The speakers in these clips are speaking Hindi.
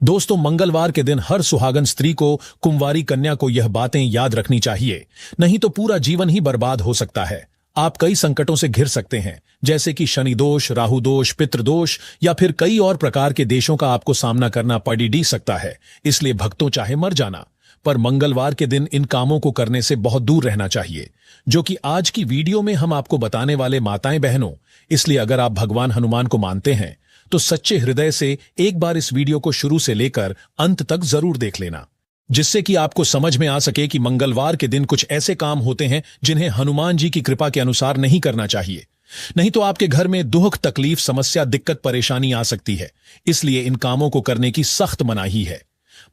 दोस्तों, मंगलवार के दिन हर सुहागन स्त्री को, कुंवारी कन्या को यह बातें याद रखनी चाहिए, नहीं तो पूरा जीवन ही बर्बाद हो सकता है। आप कई संकटों से घिर सकते हैं, जैसे कि शनि दोष, राहु दोष, पितृदोष या फिर कई और प्रकार के देशों का आपको सामना करना पड़ सकता है। इसलिए भक्तों, चाहे मर जाना, पर मंगलवार के दिन इन कामों को करने से बहुत दूर रहना चाहिए, जो कि आज की वीडियो में हम आपको बताने वाले माताएं बहनों। इसलिए अगर आप भगवान हनुमान को मानते हैं तो सच्चे हृदय से एक बार इस वीडियो को शुरू से लेकर अंत तक जरूर देख लेना, जिससे कि आपको समझ में आ सके कि मंगलवार के दिन कुछ ऐसे काम होते हैं जिन्हें हनुमान जी की कृपा के अनुसार नहीं करना चाहिए। नहीं तो आपके घर में दुख, तकलीफ, समस्या, दिक्कत, परेशानी आ सकती है। इसलिए इन कामों को करने की सख्त मनाही है।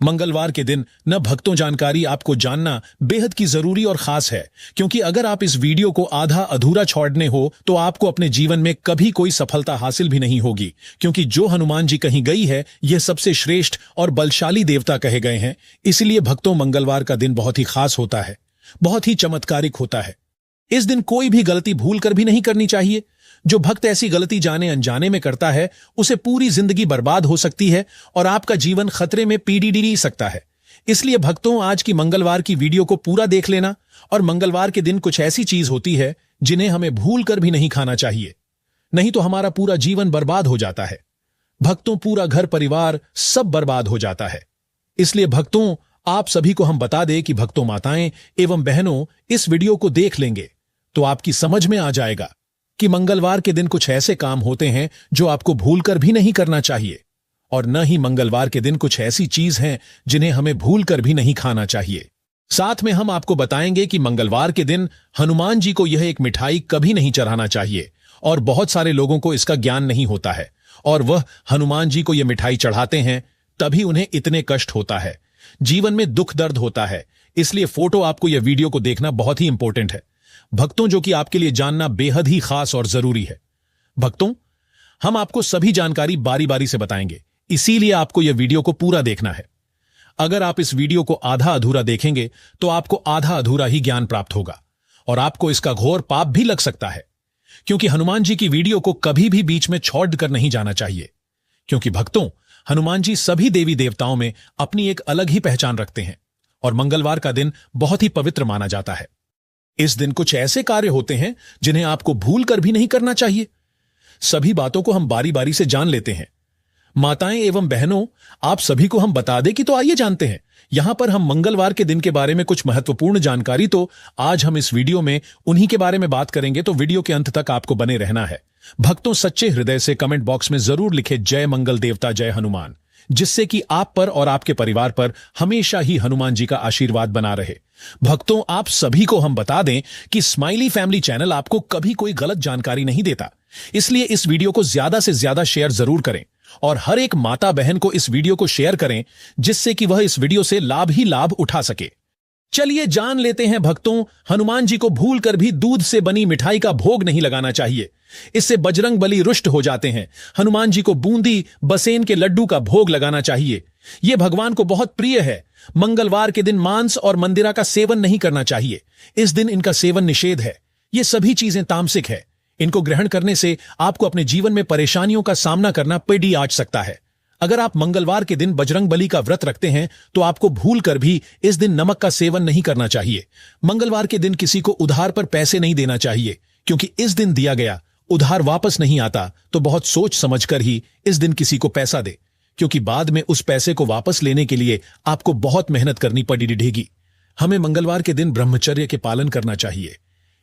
मंगलवार के दिन न भक्तों, जानकारी आपको जानना बेहद की जरूरी और खास है, क्योंकि अगर आप इस वीडियो को आधा अधूरा छोड़ने हो तो आपको अपने जीवन में कभी कोई सफलता हासिल भी नहीं होगी, क्योंकि जो हनुमान जी कहीं गई है, यह सबसे श्रेष्ठ और बलशाली देवता कहे गए हैं। इसलिए भक्तों, मंगलवार का दिन बहुत ही खास होता है, बहुत ही चमत्कारिक होता है। इस दिन कोई भी गलती भूल कर भी नहीं करनी चाहिए। जो भक्त ऐसी गलती जाने अनजाने में करता है, उसे पूरी जिंदगी बर्बाद हो सकती है और आपका जीवन खतरे में पीढ़ी सकता है। इसलिए भक्तों, आज की मंगलवार की वीडियो को पूरा देख लेना। और मंगलवार के दिन कुछ ऐसी चीज होती है जिन्हें हमें भूल कर भी नहीं खाना चाहिए, नहीं तो हमारा पूरा जीवन बर्बाद हो जाता है। भक्तों, पूरा घर परिवार सब बर्बाद हो जाता है। इसलिए भक्तों, आप सभी को हम बता दें कि भक्तों, माताएं एवं बहनों, इस वीडियो को देख लेंगे तो आपकी समझ में आ जाएगा कि मंगलवार के दिन कुछ ऐसे काम होते हैं जो आपको भूलकर भी नहीं करना चाहिए, और न ही मंगलवार के दिन कुछ ऐसी चीज हैं जिन्हें हमें भूलकर भी नहीं खाना चाहिए। साथ में हम आपको बताएंगे कि मंगलवार के दिन हनुमान जी को यह एक मिठाई कभी नहीं चढ़ाना चाहिए, और बहुत सारे लोगों को इसका ज्ञान नहीं होता है, और वह हनुमान जी को यह मिठाई चढ़ाते हैं तभी उन्हें इतने कष्ट होता है, जीवन में दुख दर्द होता है। इसलिए फोटो आपको यह वीडियो को देखना बहुत ही इंपॉर्टेंट है भक्तों, जो कि आपके लिए जानना बेहद ही खास और जरूरी है। भक्तों, हम आपको सभी जानकारी बारी बारी से बताएंगे, इसीलिए आपको यह वीडियो को पूरा देखना है। अगर आप इस वीडियो को आधा अधूरा देखेंगे तो आपको आधा अधूरा ही ज्ञान प्राप्त होगा, और आपको इसका घोर पाप भी लग सकता है, क्योंकि हनुमान जी की वीडियो को कभी भी बीच में छोड़ कर नहीं जाना चाहिए। क्योंकि भक्तों, हनुमान जी सभी देवी देवताओं में अपनी एक अलग ही पहचान रखते हैं, और मंगलवार का दिन बहुत ही पवित्र माना जाता है। इस दिन कुछ ऐसे कार्य होते हैं जिन्हें आपको भूल कर भी नहीं करना चाहिए। सभी बातों को हम बारी बारी से जान लेते हैं। माताएं एवं बहनों, आप सभी को हम बता दें कि तो आइए जानते हैं। यहां पर हम मंगलवार के दिन के बारे में कुछ महत्वपूर्ण जानकारी, तो आज हम इस वीडियो में उन्हीं के बारे में बात करेंगे, तो वीडियो के अंत तक आपको बने रहना है। भक्तों, सच्चे हृदय से कमेंट बॉक्स में जरूर लिखे जय मंगल देवता, जय हनुमान, जिससे कि आप पर और आपके परिवार पर हमेशा ही हनुमान जी का आशीर्वाद बना रहे। भक्तों, आप सभी को हम बता दें कि स्माइली फैमिली चैनल आपको कभी कोई गलत जानकारी नहीं देता, इसलिए इस वीडियो को ज्यादा से ज्यादा शेयर जरूर करें, और हर एक माता बहन को इस वीडियो को शेयर करें, जिससे कि वह इस वीडियो से लाभ ही लाभ उठा सके। चलिए जान लेते हैं भक्तों, हनुमान जी को भूल कर भी दूध से बनी मिठाई का भोग नहीं लगाना चाहिए, इससे बजरंग बली रुष्ट हो जाते हैं। हनुमान जी को बूंदी, बसेन के लड्डू का भोग लगाना चाहिए, यह भगवान को बहुत प्रिय है। मंगलवार के दिन मांस और मंदिरा का सेवन नहीं करना चाहिए, इस दिन इनका सेवन निषेध है। ये सभी चीजें तामसिक है, इनको ग्रहण करने से आपको अपने जीवन में परेशानियों का सामना करना पड़ सकता है। अगर आप मंगलवार के दिन बजरंग बली का व्रत रखते हैं तो आपको भूल कर भी इस दिन नमक का सेवन नहीं करना चाहिए। मंगलवार के दिन किसी को उधार पर पैसे नहीं देना चाहिए, क्योंकि इस दिन दिया गया उधार वापस नहीं आता, तो बहुत सोच समझकर ही इस दिन किसी को पैसा दे, क्योंकि बाद में उस पैसे को वापस लेने के लिए आपको बहुत मेहनत करनी पड़ेगी। हमें मंगलवार के दिन ब्रह्मचर्य के पालन करना चाहिए।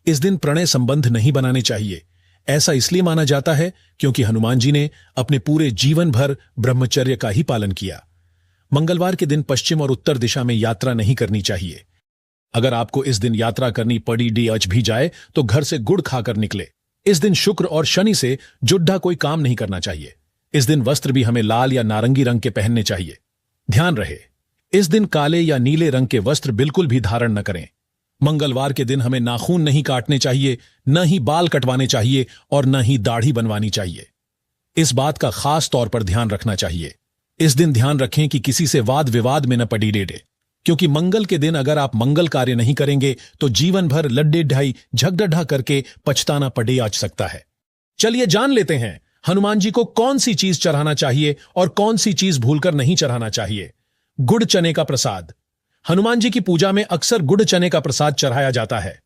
इस दिन प्रणय संबंध नहीं बनाने चाहिए। ऐसा इसलिए माना जाता है क्योंकि हनुमान जी ने अपने पूरे जीवन भर ब्रह्मचर्य का ही पालन किया। मंगलवार के दिन पश्चिम और उत्तर दिशा में यात्रा नहीं करनी चाहिए। अगर आपको इस दिन यात्रा करनी पड़ी भी जाए तो घर से गुड़ खाकर निकले। इस दिन शुक्र और शनि से जुड्ढा कोई काम नहीं करना चाहिए। इस दिन वस्त्र भी हमें लाल या नारंगी रंग के पहनने चाहिए। ध्यान रहे, इस दिन काले या नीले रंग के वस्त्र बिल्कुल भी धारण न करें। मंगलवार के दिन हमें नाखून नहीं काटने चाहिए, न ही बाल कटवाने चाहिए, और न ही दाढ़ी बनवानी चाहिए। इस बात का खास तौर पर ध्यान रखना चाहिए। इस दिन ध्यान रखें कि किसी से वाद विवाद में न पड़ी डेडे, क्योंकि मंगल के दिन अगर आप मंगल कार्य नहीं करेंगे तो जीवन भर लड्डे ढाई झगड़ा करके पछताना पड़े आ सकता है। चलिए जान लेते हैं हनुमान जी को कौन सी चीज चढ़ाना चाहिए और कौन सी चीज भूलकर नहीं चढ़ाना चाहिए। गुड़ चने का प्रसाद। हनुमान जी की पूजा में अक्सर गुड़ चने का प्रसाद चढ़ाया जाता है।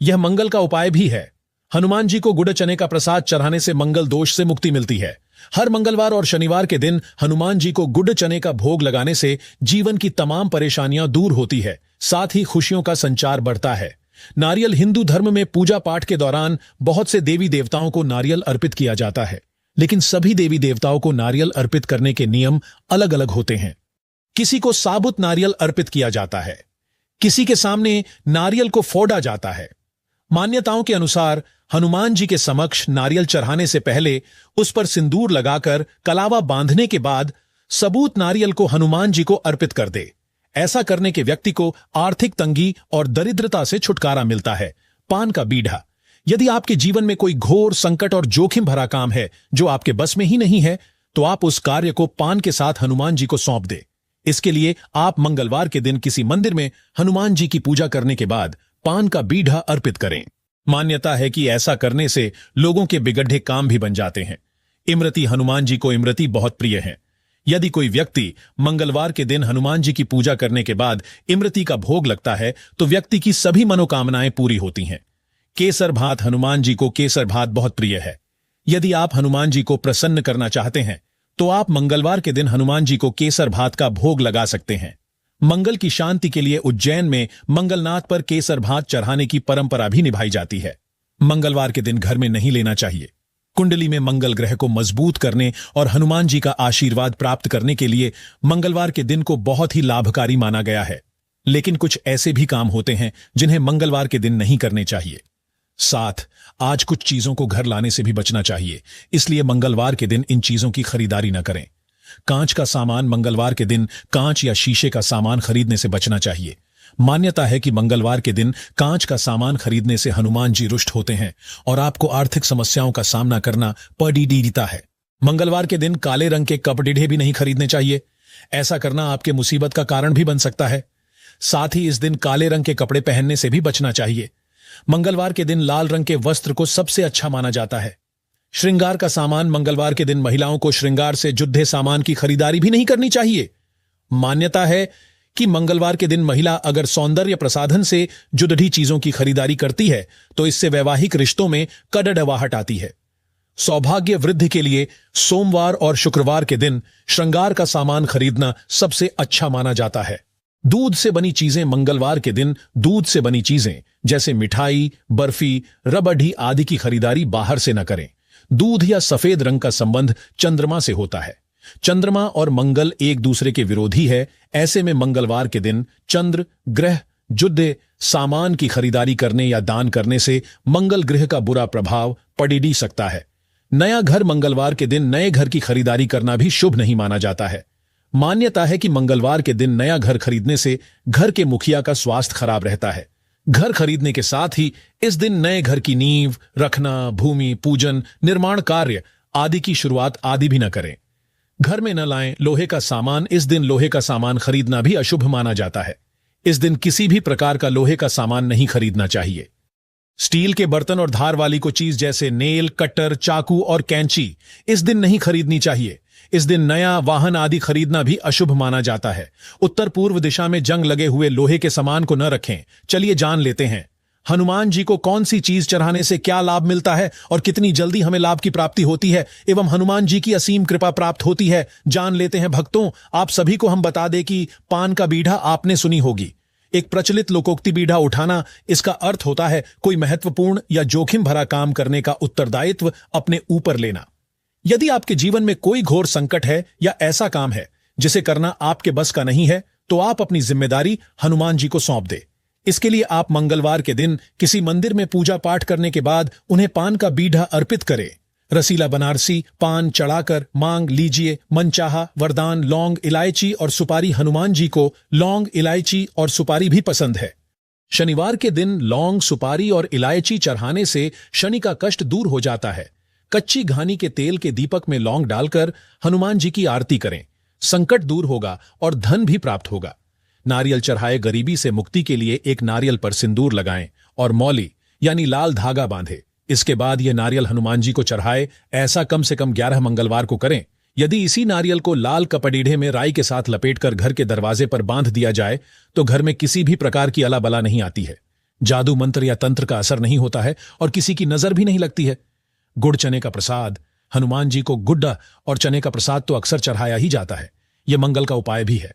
यह मंगल का उपाय भी है। हनुमान जी को गुड़ चने का प्रसाद चढ़ाने से मंगल दोष से मुक्ति मिलती है। हर मंगलवार और शनिवार के दिन हनुमान जी को गुड़ चने का भोग लगाने से जीवन की तमाम परेशानियां दूर होती है, साथ ही खुशियों का संचार बढ़ता है। नारियल हिंदू धर्म में पूजा पाठ के दौरान बहुत से देवी देवताओं को नारियल अर्पित किया जाता है, लेकिन सभी देवी देवताओं को नारियल अर्पित करने के नियम अलग अलग होते हैं। किसी को साबुत नारियल अर्पित किया जाता है, किसी के सामने नारियल को फोड़ा जाता है। मान्यताओं के अनुसार हनुमान जी के समक्ष नारियल चढ़ाने से पहले उस पर सिंदूर लगाकर कलावा बांधने के बाद सबूत नारियल को हनुमान जी को अर्पित कर दे। ऐसा करने के व्यक्ति को आर्थिक तंगी और दरिद्रता से छुटकारा मिलता है। पान का बीड़ा। यदि आपके जीवन में कोई घोर संकट और जोखिम भरा काम है जो आपके बस में ही नहीं है, तो आप उस कार्य को पान के साथ हनुमान जी को सौंप दे। इसके लिए आप मंगलवार के दिन किसी मंदिर में हनुमान जी की पूजा करने के बाद पान का बीड़ा अर्पित करें। मान्यता है कि ऐसा करने से लोगों के बिगड़े काम भी बन जाते हैं। इमरती। हनुमान जी को इमरती बहुत प्रिय है। यदि कोई व्यक्ति मंगलवार के दिन हनुमान जी की पूजा करने के बाद इमरती का भोग लगता है तो व्यक्ति की सभी मनोकामनाएं पूरी होती हैं। केसर भात। हनुमान जी को केसर भात बहुत प्रिय है। यदि आप हनुमान जी को प्रसन्न करना चाहते हैं तो आप मंगलवार के दिन हनुमान जी को केसर भात का भोग लगा सकते हैं। मंगल की शांति के लिए उज्जैन में मंगलनाथ पर केसर भात चढ़ाने की परंपरा भी निभाई जाती है। मंगलवार के दिन घर में नहीं लेना चाहिए। कुंडली में मंगल ग्रह को मजबूत करने और हनुमान जी का आशीर्वाद प्राप्त करने के लिए मंगलवार के दिन को बहुत ही लाभकारी माना गया है। लेकिन कुछ ऐसे भी काम होते हैं जिन्हें मंगलवार के दिन नहीं करने चाहिए। साथ आज कुछ चीजों को घर लाने से भी बचना चाहिए, इसलिए मंगलवार के दिन इन चीजों की खरीदारी न करें। कांच का सामान। मंगलवार के दिन कांच या शीशे का सामान खरीदने से बचना चाहिए। मान्यता है कि मंगलवार के दिन कांच का सामान खरीदने से हनुमान जी रुष्ट होते हैं और आपको आर्थिक समस्याओं का सामना करना पड़ता है। मंगलवार के दिन काले रंग के कपड़े भी नहीं खरीदने चाहिए। ऐसा करना आपके मुसीबत का कारण भी बन सकता है। साथ ही इस दिन काले रंग के कपड़े पहनने से भी बचना चाहिए। मंगलवार के दिन लाल रंग के वस्त्र को सबसे अच्छा माना जाता है। श्रृंगार का सामान। मंगलवार के दिन महिलाओं को श्रृंगार से जुड़े सामान की खरीदारी भी नहीं करनी चाहिए। मान्यता है कि मंगलवार के दिन महिला अगर सौंदर्य प्रसाधन से जुड़ी चीजों की खरीदारी करती है तो इससे वैवाहिक रिश्तों में कड़वाहट आती है। सौभाग्य वृद्धि के लिए सोमवार और शुक्रवार के दिन श्रृंगार का सामान खरीदना सबसे अच्छा माना जाता है। दूध से बनी चीजें। मंगलवार के दिन दूध से बनी चीजें जैसे मिठाई, बर्फी, रबड़ी आदि की खरीदारी बाहर से न करें। दूध या सफेद रंग का संबंध चंद्रमा से होता है। चंद्रमा और मंगल एक दूसरे के विरोधी है। ऐसे में मंगलवार के दिन चंद्र ग्रह जुड़े सामान की खरीदारी करने या दान करने से मंगल ग्रह का बुरा प्रभाव पड़ सकता है। नया घर। मंगलवार के दिन नए घर की खरीदारी करना भी शुभ नहीं माना जाता है। मान्यता है कि मंगलवार के दिन नया घर खरीदने से घर के मुखिया का स्वास्थ्य खराब रहता है। घर खरीदने के साथ ही इस दिन नए घर की नींव रखना, भूमि पूजन, निर्माण कार्य आदि की शुरुआत आदि भी न करें। घर में न लाएं लोहे का सामान। इस दिन लोहे का सामान खरीदना भी अशुभ माना जाता है। इस दिन किसी भी प्रकार का लोहे का सामान नहीं खरीदना चाहिए। स्टील के बर्तन और धार वाली को चीज जैसे नेल कटर, चाकू और कैंची इस दिन नहीं खरीदनी चाहिए। इस दिन नया वाहन आदि खरीदना भी अशुभ माना जाता है। उत्तर पूर्व दिशा में जंग लगे हुए लोहे के सामान को न रखें। चलिए जान लेते हैं हनुमान जी को कौन सी चीज चढ़ाने से क्या लाभ मिलता है और कितनी जल्दी हमें लाभ की प्राप्ति होती है एवं हनुमान जी की असीम कृपा प्राप्त होती है। जान लेते हैं भक्तों। आप सभी को हम बता दें कि पान का बीड़ा आपने सुनी होगी। एक प्रचलित लोकोक्ति बीड़ा उठाना, इसका अर्थ होता है कोई महत्वपूर्ण या जोखिम भरा काम करने का उत्तरदायित्व अपने ऊपर लेना। यदि आपके जीवन में कोई घोर संकट है या ऐसा काम है जिसे करना आपके बस का नहीं है तो आप अपनी जिम्मेदारी हनुमान जी को सौंप दे। इसके लिए आप मंगलवार के दिन किसी मंदिर में पूजा पाठ करने के बाद उन्हें पान का बीड़ा अर्पित करें। रसीला बनारसी पान चढ़ाकर मांग लीजिए मनचाहा वरदान। लौंग, इलायची और सुपारी। हनुमान जी को लौंग, इलायची और सुपारी भी पसंद है। शनिवार के दिन लौंग, सुपारी और इलायची चढ़ाने से शनि का कष्ट दूर हो जाता है। कच्ची घानी के तेल के दीपक में लौंग डालकर हनुमान जी की आरती करें। संकट दूर होगा और धन भी प्राप्त होगा। नारियल चढ़ाए। गरीबी से मुक्ति के लिए एक नारियल पर सिंदूर लगाएं और मौली यानी लाल धागा बांधे। इसके बाद यह नारियल हनुमान जी को चढ़ाए। ऐसा कम से कम 11 मंगलवार को करें। यदि इसी नारियल को लाल कपड़ीढ़े में राई के साथ लपेटकर घर के दरवाजे पर बांध दिया जाए तो घर में किसी भी प्रकार की अलाबला नहीं आती है, जादू मंत्र या तंत्र का असर नहीं होता है और किसी की नजर भी नहीं लगती है। गुड़ चने का प्रसाद। हनुमान जी को गुड्डा और चने का प्रसाद तो अक्सर चढ़ाया ही जाता है। यह मंगल का उपाय भी है।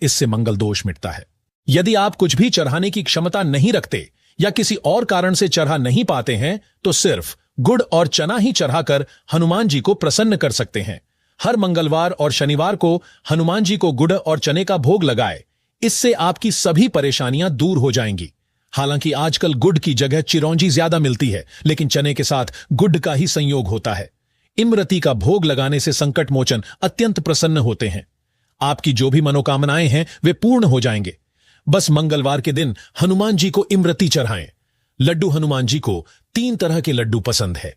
इससे मंगल दोष मिटता है। यदि आप कुछ भी चढ़ाने की क्षमता नहीं रखते या किसी और कारण से चढ़ा नहीं पाते हैं तो सिर्फ गुड़ और चना ही चढ़ाकर हनुमान जी को प्रसन्न कर सकते हैं। हर मंगलवार और शनिवार को हनुमान जी को गुड़ और चने का भोग लगाए। इससे आपकी सभी परेशानियां दूर हो जाएंगी। हालांकि आजकल गुड़ की जगह चिरौंजी ज्यादा मिलती है, लेकिन चने के साथ गुड़ का ही संयोग होता है। इमरती का भोग लगाने से संकट मोचन अत्यंत प्रसन्न होते हैं। आपकी जो भी मनोकामनाएं हैं वे पूर्ण हो जाएंगे। बस मंगलवार के दिन हनुमान जी को इमरती चढ़ाएं। लड्डू। हनुमान जी को 3 तरह के लड्डू पसंद है।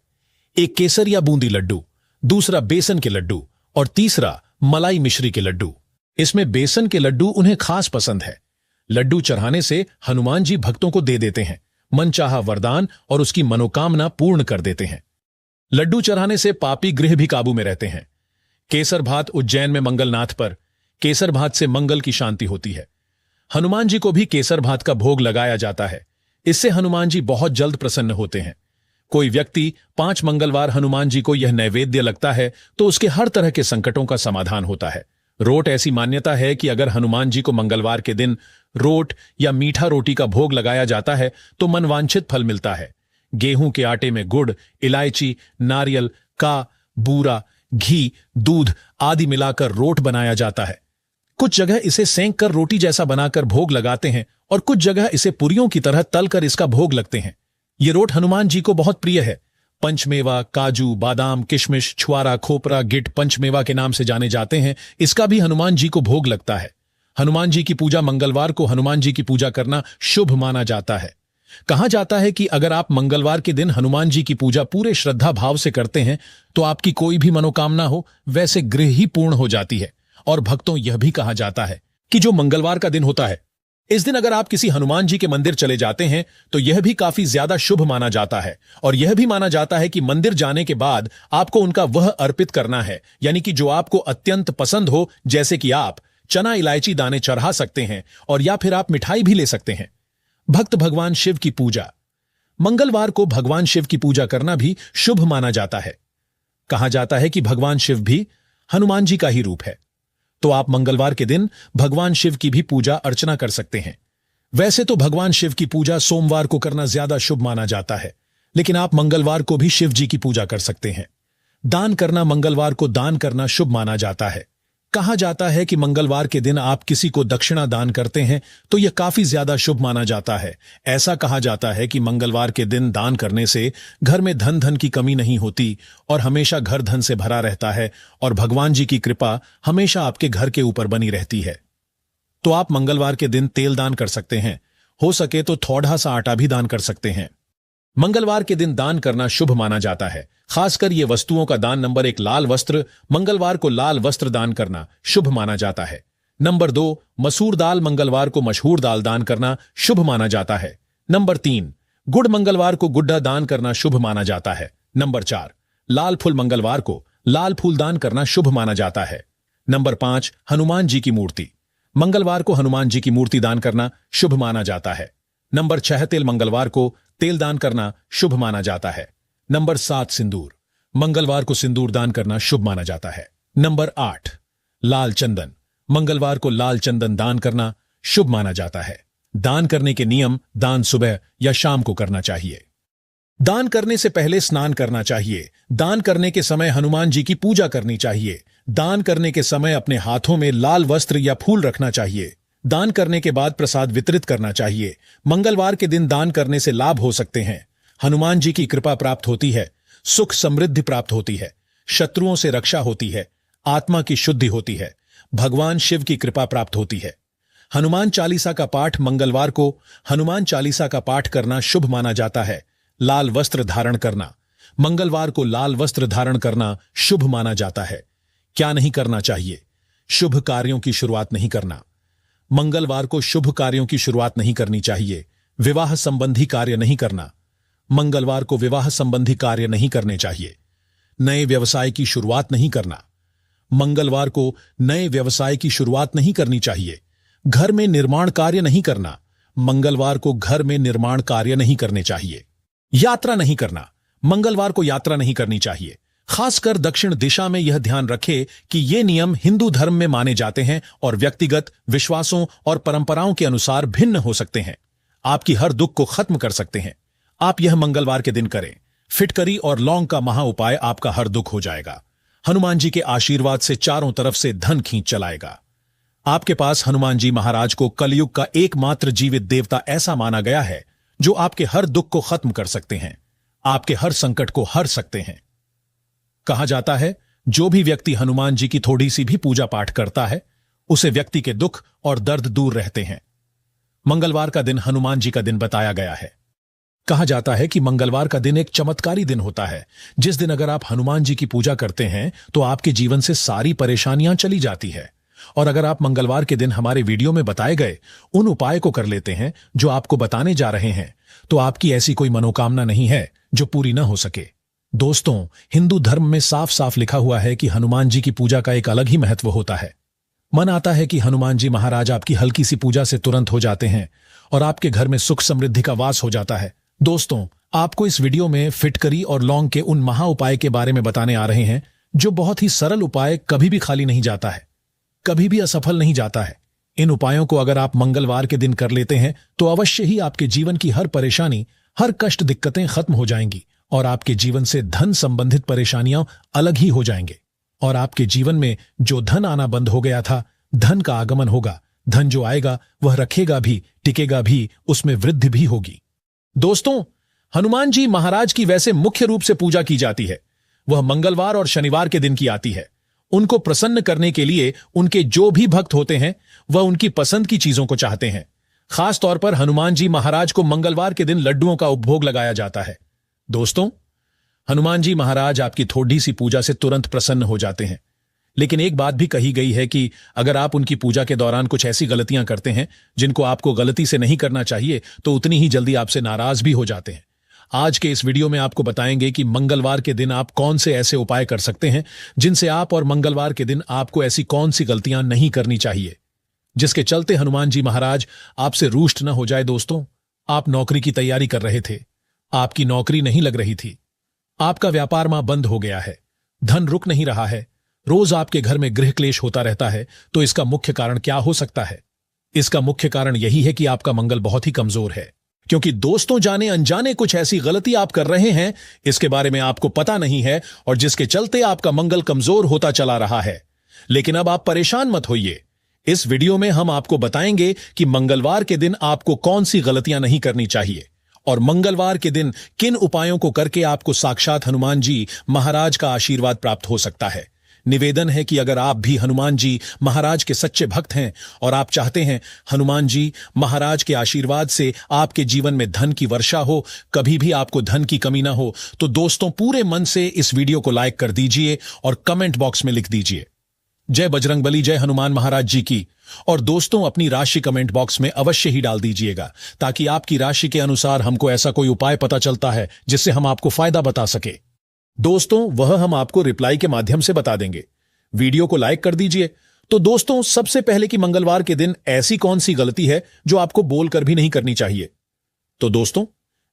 एक केसर या बूंदी लड्डू, दूसरा बेसन के लड्डू और तीसरा मलाई मिश्री के लड्डू। इसमें बेसन के लड्डू उन्हें खास पसंद है। लड्डू चढ़ाने से हनुमान जी भक्तों को दे देते हैं मनचाहा वरदान और उसकी मनोकामना पूर्ण कर देते हैं। लड्डू चढ़ाने से पापी गृह भी काबू में रहते हैं। केसर भात। उज्जैन में मंगलनाथ पर केसर भात से मंगल की शांति होती है। हनुमान जी को भी केसर भात का भोग लगाया जाता है। इससे हनुमान जी बहुत जल्द प्रसन्न होते हैं। कोई व्यक्ति 5 मंगलवार हनुमान जी को यह नैवेद्य लगता है तो उसके हर तरह के संकटों का समाधान होता है। रोट। ऐसी मान्यता है कि अगर हनुमान जी को मंगलवार के दिन रोट या मीठा रोटी का भोग लगाया जाता है तो मनवांछित फल मिलता है। गेहूं के आटे में गुड़, इलायची, नारियल का बूरा, घी, दूध आदि मिलाकर रोट बनाया जाता है। कुछ जगह इसे सेंक कर रोटी जैसा बनाकर भोग लगाते हैं और कुछ जगह इसे पुरियों की तरह तलकर इसका भोग लगते हैं। ये रोट हनुमान जी को बहुत प्रिय है। पंचमेवा, काजू, बादाम, किशमिश, छुआरा, खोपरा, गिट पंचमेवा के नाम से जाने जाते हैं। इसका भी हनुमान जी को भोग लगता है। हनुमान जी की पूजा। मंगलवार को हनुमान जी की पूजा करना शुभ माना जाता है। कहा जाता है कि अगर आप मंगलवार के दिन हनुमान जी की पूजा पूरे श्रद्धा भाव से करते हैं तो आपकी कोई भी मनोकामना हो वैसे गृह ही पूर्ण हो जाती है। और भक्तों, यह भी कहा जाता है कि जो मंगलवार का दिन होता है, इस दिन अगर आप किसी हनुमान जी के मंदिर चले जाते हैं तो यह भी काफी ज्यादा शुभ माना जाता है। और यह भी माना जाता है कि मंदिर जाने के बाद आपको उनका वह अर्पित करना है, यानी कि जो आपको अत्यंत पसंद हो। जैसे कि आप चना, इलायची दाने चढ़ा सकते हैं और या फिर आप मिठाई भी ले सकते हैं। भक्त भगवान शिव की पूजा। मंगलवार को भगवान शिव की पूजा करना भी शुभ माना जाता है। कहा जाता है कि भगवान शिव भी हनुमान जी का ही रूप है। तो आप मंगलवार के दिन भगवान शिव की भी पूजा अर्चना कर सकते हैं। वैसे तो भगवान शिव की पूजा सोमवार को करना ज्यादा शुभ माना जाता है, लेकिन आप मंगलवार को भी शिव जी की पूजा कर सकते हैं। दान करना। मंगलवार को दान करना शुभ माना जाता है। कहा जाता है कि मंगलवार के दिन आप किसी को दक्षिणा दान करते हैं तो यह काफी ज्यादा शुभ माना जाता है। ऐसा कहा जाता है कि मंगलवार के दिन दान करने से घर में धन की कमी नहीं होती और हमेशा घर धन से भरा रहता है और भगवान जी की कृपा हमेशा आपके घर के ऊपर बनी रहती है। तो आप मंगलवार के दिन तेल दान कर सकते हैं। हो सके तो थोड़ा सा आटा भी दान कर सकते हैं। मंगलवार के दिन दान करना शुभ माना जाता है। खासकर ये वस्तुओं का दान। नंबर 1, लाल वस्त्र। मंगलवार को लाल वस्त्र दान करना शुभ माना जाता है। नंबर 2, मसूर दाल। मंगलवार को मशहूर दाल दान करना शुभ माना जाता है। नंबर 3, गुड़। मंगलवार को गुड्डा दान करना शुभ माना जाता है। नंबर 4, लाल फूल। मंगलवार को लाल फूल दान करना शुभ माना जाता है। नंबर 5, हनुमान जी की मूर्ति। मंगलवार को हनुमान जी की मूर्ति दान करना शुभ माना जाता है। नंबर 6, तेल। मंगलवार को तेल दान करना शुभ माना जाता है। नंबर 7, सिंदूर। मंगलवार को सिंदूर दान करना शुभ माना जाता है। नंबर 8, लाल चंदन। मंगलवार को लाल चंदन दान करना शुभ माना जाता है। दान करने के नियम। दान सुबह या शाम को करना चाहिए। दान करने से पहले स्नान करना चाहिए। दान करने के समय हनुमान जी की पूजा करनी चाहिए। दान करने के समय अपने हाथों में लाल वस्त्र या फूल रखना चाहिए। दान करने के बाद प्रसाद वितरित करना चाहिए। मंगलवार के दिन दान करने से लाभ हो सकते हैं। हनुमान जी की कृपा प्राप्त होती है, सुख समृद्धि प्राप्त होती है, शत्रुओं से रक्षा होती है, आत्मा की शुद्धि होती है, भगवान शिव की कृपा प्राप्त होती है। हनुमान चालीसा का पाठ। मंगलवार को हनुमान चालीसा का पाठ करना शुभ माना जाता है। लाल वस्त्र धारण करना। मंगलवार को लाल वस्त्र धारण करना शुभ माना जाता है। क्या नहीं करना चाहिए? शुभ कार्यों की शुरुआत नहीं करना। मंगलवार को शुभ कार्यों की शुरुआत नहीं करनी चाहिए। विवाह संबंधी कार्य नहीं करना। मंगलवार को विवाह संबंधी कार्य नहीं करने चाहिए। नए व्यवसाय की शुरुआत नहीं करना। मंगलवार को नए व्यवसाय की शुरुआत नहीं करनी चाहिए। घर में निर्माण कार्य नहीं करना। मंगलवार को घर में निर्माण कार्य नहीं करने चाहिए। यात्रा नहीं करना। मंगलवार को यात्रा नहीं करनी चाहिए। खासकर दक्षिण दिशा में यह ध्यान रखें कि ये नियम हिंदू धर्म में माने जाते हैं और व्यक्तिगत विश्वासों और परंपराओं के अनुसार भिन्न हो सकते हैं। आपकी हर दुख को खत्म कर सकते हैं। आप यह मंगलवार के दिन करें। फिटकरी और लौंग का महा उपाय आपका हर दुख हो जाएगा। हनुमान जी के आशीर्वाद से चारों तरफ से धन खींच चलाएगा। आपके पास हनुमान जी महाराज को कलयुग का एकमात्र जीवित देवता ऐसा माना गया है जो आपके हर दुख को खत्म कर सकते हैं, आपके हर संकट को हर सकते हैं। कहा जाता है जो भी व्यक्ति हनुमान जी की थोड़ी सी भी पूजा पाठ करता है उसे व्यक्ति के दुख और दर्द दूर रहते हैं। मंगलवार का दिन हनुमान जी का दिन बताया गया है। कहा जाता है कि मंगलवार का दिन एक चमत्कारी दिन होता है, जिस दिन अगर आप हनुमान जी की पूजा करते हैं तो आपके जीवन से सारी परेशानियां चली जाती है। और अगर आप मंगलवार के दिन हमारे वीडियो में बताए गए उन उपाय को कर लेते हैं जो आपको बताने जा रहे हैं तो आपकी ऐसी कोई मनोकामना नहीं है जो पूरी न हो सके। दोस्तों, हिंदू धर्म में साफ साफ लिखा हुआ है कि हनुमान जी की पूजा का एक अलग ही महत्व होता है। मन आता है कि हनुमान जी महाराज आपकी हल्की सी पूजा से तुरंत हो जाते हैं और आपके घर में सुख समृद्धि का वास हो जाता है। दोस्तों, आपको इस वीडियो में फिटकरी और लौंग के उन महा उपाय के बारे में बताने आ रहे हैं जो बहुत ही सरल उपाय, कभी भी खाली नहीं जाता है, कभी भी असफल नहीं जाता है। इन उपायों को अगर आप मंगलवार के दिन कर लेते हैं तो अवश्य ही आपके जीवन की हर परेशानी, हर कष्ट, दिक्कतें खत्म हो जाएंगी और आपके जीवन से धन संबंधित परेशानियां अलग ही हो जाएंगे और आपके जीवन में जो धन आना बंद हो गया था, धन का आगमन होगा। धन जो आएगा वह रखेगा भी, टिकेगा भी, उसमें वृद्धि भी होगी। दोस्तों, हनुमान जी महाराज की वैसे मुख्य रूप से पूजा की जाती है वह मंगलवार और शनिवार के दिन की आती है। उनको प्रसन्न करने के लिए उनके जो भी भक्त होते हैं वह उनकी पसंद की चीजों को चाहते हैं। खास तौर पर हनुमान जी महाराज को मंगलवार के दिन लड्डुओं का उपभोग लगाया जाता है। दोस्तों, हनुमान जी महाराज आपकी थोड़ी सी पूजा से तुरंत प्रसन्न हो जाते हैं, लेकिन एक बात भी कही गई है कि अगर आप उनकी पूजा के दौरान कुछ ऐसी गलतियां करते हैं जिनको आपको गलती से नहीं करना चाहिए तो उतनी ही जल्दी आपसे नाराज भी हो जाते हैं। आज के इस वीडियो में आपको बताएंगे कि मंगलवार के दिन आप कौन से ऐसे उपाय कर सकते हैं जिनसे आप, और मंगलवार के दिन आपको ऐसी कौन सी गलतियां नहीं करनी चाहिए जिसके चलते हनुमान जी महाराज आपसे रूष्ट न हो जाए। दोस्तों, आप नौकरी की तैयारी कर रहे थे, आपकी नौकरी नहीं लग रही थी, आपका व्यापार मां बंद हो गया है, धन रुक नहीं रहा है, रोज आपके घर में गृह क्लेश होता रहता है, तो इसका मुख्य कारण क्या हो सकता है? इसका मुख्य कारण यही है कि आपका मंगल बहुत ही कमजोर है। क्योंकि दोस्तों, जाने अनजाने कुछ ऐसी गलती आप कर रहे हैं इसके बारे में आपको पता नहीं है और जिसके चलते आपका मंगल कमजोर होता चला रहा है। लेकिन अब आप परेशान मत होइए। इस वीडियो में हम आपको बताएंगे कि मंगलवार के दिन आपको कौन सी गलतियां नहीं करनी चाहिए और मंगलवार के दिन किन उपायों को करके आपको साक्षात हनुमान जी महाराज का आशीर्वाद प्राप्त हो सकता है। निवेदन है कि अगर आप भी हनुमान जी महाराज के सच्चे भक्त हैं और आप चाहते हैं हनुमान जी महाराज के आशीर्वाद से आपके जीवन में धन की वर्षा हो, कभी भी आपको धन की कमी ना हो, तो दोस्तों पूरे मन से इस वीडियो को लाइक कर दीजिए और कमेंट बॉक्स में लिख दीजिए जय बजरंगबली, जय हनुमान महाराज जी की। और दोस्तों, अपनी राशि कमेंट बॉक्स में अवश्य ही डाल दीजिएगा ताकि आपकी राशि के अनुसार हमको ऐसा कोई उपाय पता चलता है जिससे हम आपको फायदा बता सके। दोस्तों, वह हम आपको रिप्लाई के माध्यम से बता देंगे। वीडियो को लाइक कर दीजिए। तो दोस्तों, सबसे पहले कि मंगलवार के दिन ऐसी कौन सी गलती है जो आपको बोलकर भी नहीं करनी चाहिए? तो दोस्तों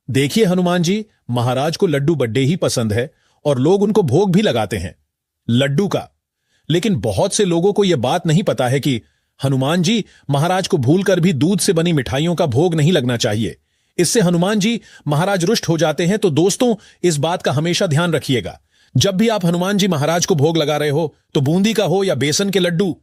देखिए, हनुमान जी महाराज को लड्डू बड्डे ही पसंद है और लोग उनको भोग भी लगाते हैं लड्डू का। लेकिन बहुत से लोगों को यह बात नहीं पता है कि हनुमान जी महाराज को भूलकर भी दूध से बनी मिठाइयों का भोग नहीं लगना चाहिए। इससे हनुमान जी महाराज रुष्ट हो जाते हैं। तो दोस्तों, इस बात का हमेशा ध्यान रखिएगा। जब भी आप हनुमान जी महाराज को भोग लगा रहे हो तो बूंदी का हो या बेसन के लड्डू